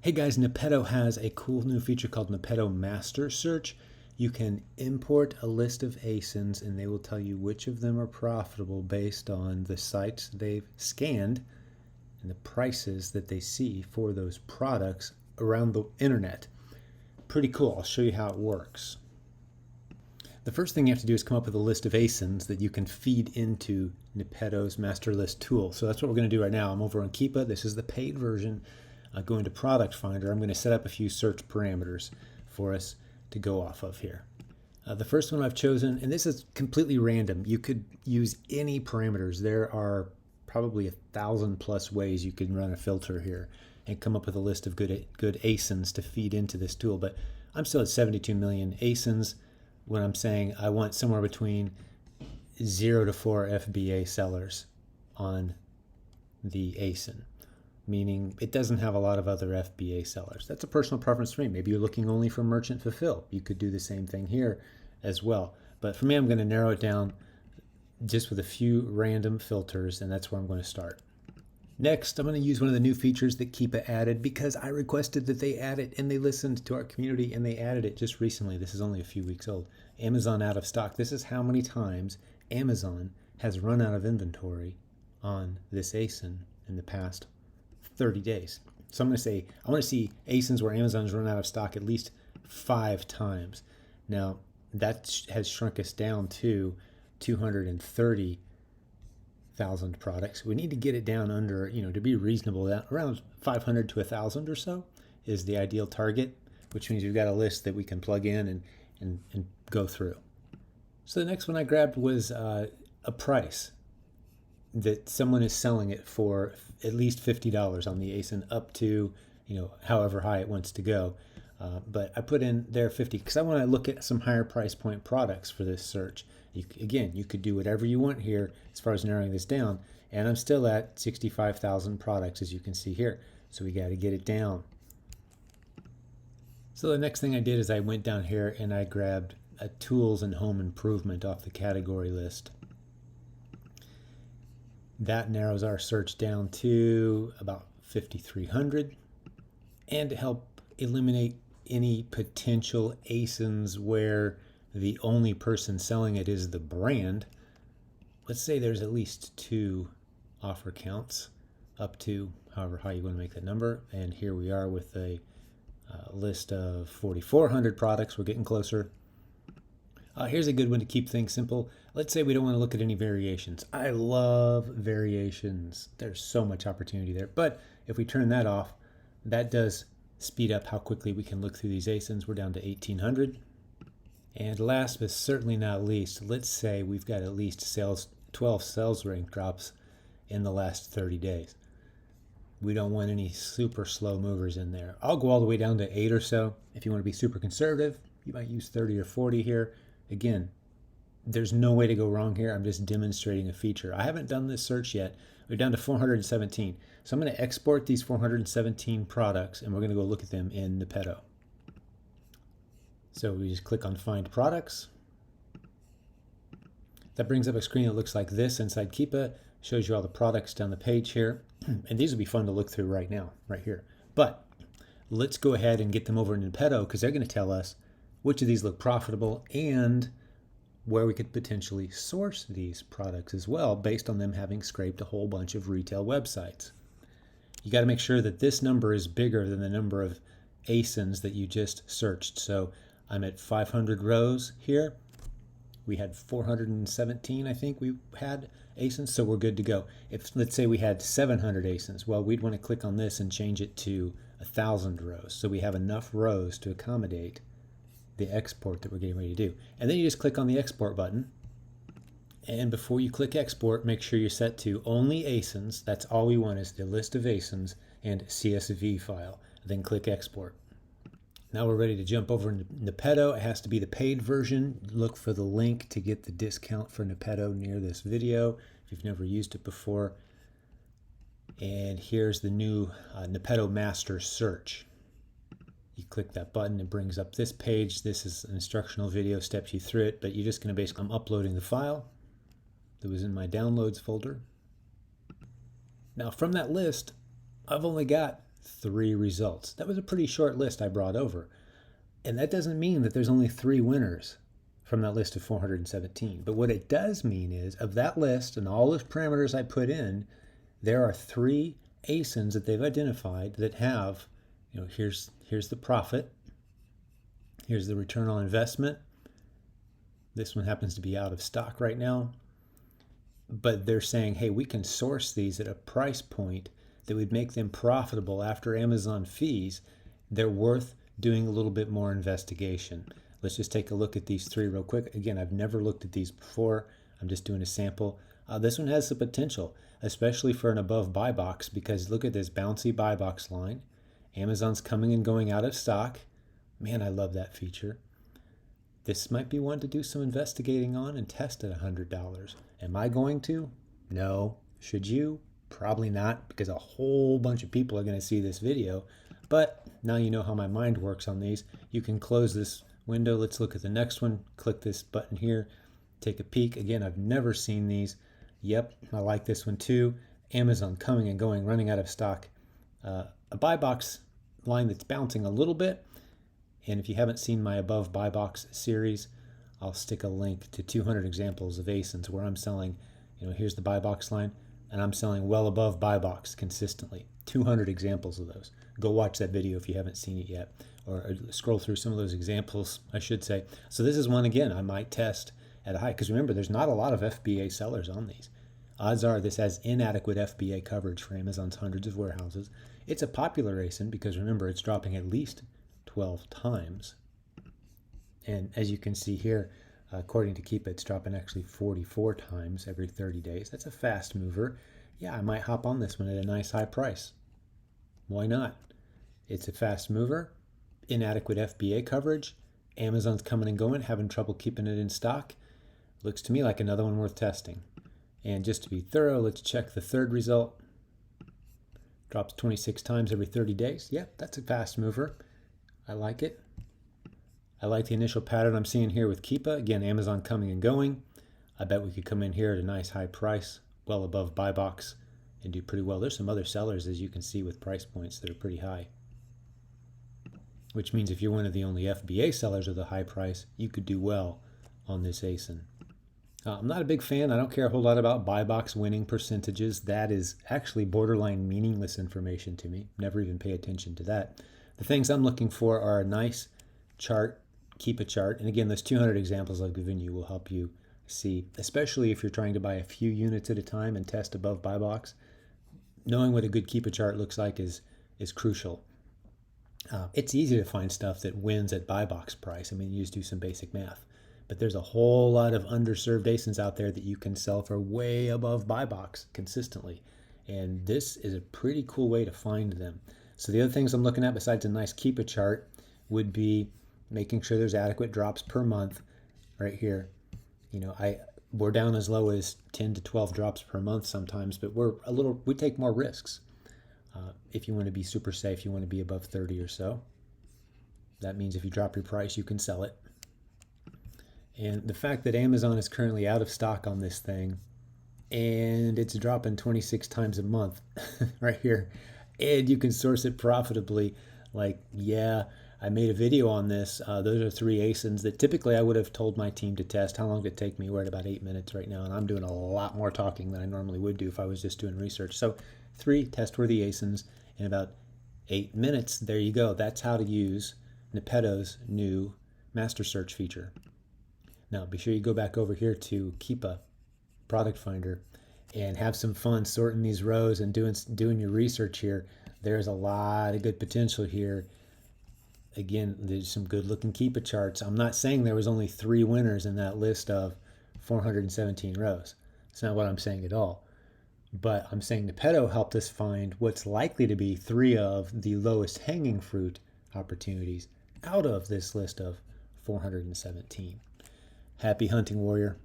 Hey guys, NEPETO has a cool new feature called NEPETO Master Search. You can import a list of ASINs and they will tell you which of them are profitable based on the sites they've scanned and the prices that they see for those products around the internet. Pretty cool. I'll show you how it works. The first thing you have to do is come up with a list of ASINs that you can feed into NEPETO's master list tool. So that's what we're going to do right now. I'm over on KEEPA. This is the paid version. Go into Product Finder. I'm going to set up a few search parameters for us to go off of here. The first one I've chosen, and this is completely random. You could use any parameters. There are probably 1,000+ ways you can run a filter here and come up with a list of good ASINs to feed into this tool. But I'm still at 72 million ASINs when I'm saying I want somewhere between 0 to 4 FBA sellers on the ASIN, meaning it doesn't have a lot of other FBA sellers. That's a personal preference for me. Maybe you're looking only for merchant fulfill. You could do the same thing here as well. But for me, I'm going to narrow it down just with a few random filters, and that's where I'm going to start. Next, I'm going to use one of the new features that KEEPA added because I requested that they add it and they listened to our community and they added it just recently. This is only a few weeks old. Amazon out of stock. This is how many times Amazon has run out of inventory on this ASIN in the past 30 days. So I'm going to say, I want to see ASINs where Amazon's run out of stock at least 5 times. Now, that has shrunk us down to 230,000 products. We need to get it down under, to be reasonable, around 500 to 1,000 or so is the ideal target, which means we've got a list that we can plug in and go through. So the next one I grabbed was a price that someone is selling it for at least $50 on the ASIN up to, however high it wants to go. But I put in there 50 because I want to look at some higher price point products for this search. You could do whatever you want here as far as narrowing this down. And I'm still at 65,000 products, as you can see here. So we got to get it down. So the next thing I did is I went down here and I grabbed a tools and home improvement off the category list. That narrows our search down to about 5,300. And to help eliminate any potential ASINs where the only person selling it is the brand, let's say there's at least 2 offer counts up to however high you want to make that number. And here we are with a list of 4,400 products. We're getting closer. Here's a good one to keep things simple. Let's say we don't want to look at any variations. I love variations. There's so much opportunity there. But if we turn that off, that does speed up how quickly we can look through these ASINs. We're down to 1,800. And last but certainly not least, let's say we've got at least 12 sales rank drops in the last 30 days. We don't want any super slow movers in there. I'll go all the way down to 8 or so. If you want to be super conservative, you might use 30 or 40 here. Again, there's no way to go wrong here. I'm just demonstrating a feature. I haven't done this search yet. We're down to 417. So I'm going to export these 417 products and we're going to go look at them in NEPETO. So we just click on Find Products. That brings up a screen that looks like this inside KEEPA. Shows you all the products down the page here. And these will be fun to look through right now, right here. But let's go ahead and get them over in NEPETO because they're going to tell us which of these look profitable and where we could potentially source these products as well based on them having scraped a whole bunch of retail websites. You got to make sure that this number is bigger than the number of ASINs that you just searched. So I'm at 500 rows here. We had 417, I think we had ASINs, so we're good to go. If let's say we had 700 ASINs, well, we'd want to click on this and change it to 1,000 rows. So we have enough rows to accommodate the export that we're getting ready to do. And then you just click on the export button. And before you click export, make sure you're set to only ASINs. That's all we want is the list of ASINs and CSV file. Then click export. Now we're ready to jump over into NEPETO. It has to be the paid version. Look for the link to get the discount for NEPETO near this video if you've never used it before. And here's the new NEPETO Master Search. You click that button, it brings up this page. This is an instructional video, steps you through it, but you're just going to basically, I'm uploading the file that was in my downloads folder. Now from that list, I've only got 3 results. That was a pretty short list I brought over. And that doesn't mean that there's only 3 winners from that list of 417. But what it does mean is, of that list and all those parameters I put in, there are 3 ASINs that they've identified that have, here's the profit, here's the return on investment. This one happens to be out of stock right now. But they're saying, hey, we can source these at a price point that would make them profitable after Amazon fees. They're worth doing a little bit more investigation. Let's just take a look at these 3 real quick. Again, I've never looked at these before. I'm just doing a sample. This one has the potential, especially for an above buy box, because look at this bouncy buy box line. Amazon's coming and going out of stock. Man, I love that feature. This might be one to do some investigating on and test at $100. Am I going to? No. Should you? Probably not, because a whole bunch of people are going to see this video. But now you know how my mind works on these. You can close this window. Let's look at the next one. Click this button here. Take a peek. Again, I've never seen these. Yep, I like this one too. Amazon coming and going, running out of stock. A buy box line that's bouncing a little bit. And if you haven't seen my above buy box series, I'll stick a link to 200 examples of ASINs where I'm selling, here's the buy box line, and I'm selling well above buy box consistently. 200 examples of those. Go watch that video if you haven't seen it yet, or scroll through some of those examples, I should say. So this is one, again, I might test at a high, because remember, there's not a lot of FBA sellers on these. Odds are this has inadequate FBA coverage for Amazon's hundreds of warehouses. It's a popular ASIN because remember, it's dropping at least 12 times. And as you can see here, according to KEEPA, it's dropping actually 44 times every 30 days. That's a fast mover. Yeah, I might hop on this one at a nice high price. Why not? It's a fast mover, inadequate FBA coverage, Amazon's coming and going, having trouble keeping it in stock. Looks to me like another one worth testing. And just to be thorough, let's check the third result. Drops 26 times every 30 days. Yeah, that's a fast mover. I like it. I like the initial pattern I'm seeing here with KEEPA. Again, Amazon coming and going. I bet we could come in here at a nice high price, well above buy box, and do pretty well. There's some other sellers, as you can see, with price points that are pretty high. Which means if you're one of the only FBA sellers of the high price, you could do well on this ASIN. I'm not a big fan. I don't care a whole lot about buy box winning percentages. That is actually borderline meaningless information to me. Never even pay attention to that. The things I'm looking for are a nice chart, KEEPA chart. And again, those 200 examples I've given you will help you see, especially if you're trying to buy a few units at a time and test above buy box. Knowing what a good KEEPA chart looks like is crucial. It's easy to find stuff that wins at buy box price. I mean, you just do some basic math. But there's a whole lot of underserved ASINs out there that you can sell for way above buy box consistently. And this is a pretty cool way to find them. So the other things I'm looking at besides a nice KEEPA chart would be making sure there's adequate drops per month right here. We're down as low as 10 to 12 drops per month sometimes, but we take more risks. If you want to be super safe, you want to be above 30 or so. That means if you drop your price, you can sell it. And the fact that Amazon is currently out of stock on this thing and it's dropping 26 times a month right here, and you can source it profitably, I made a video on this. Those are 3 ASINs that typically I would have told my team to test. How long did it take me? We're at about 8 minutes right now, and I'm doing a lot more talking than I normally would do if I was just doing research. So 3 test-worthy ASINs in about 8 minutes. There you go. That's how to use NEPETO's new master search feature. Now, be sure you go back over here to KEEPA Product Finder and have some fun sorting these rows and doing your research here. There's a lot of good potential here. Again, there's some good looking KEEPA charts. I'm not saying there was only 3 winners in that list of 417 rows. That's not what I'm saying at all. But I'm saying NEPETO helped us find what's likely to be 3 of the lowest hanging fruit opportunities out of this list of 417. Happy hunting, warrior.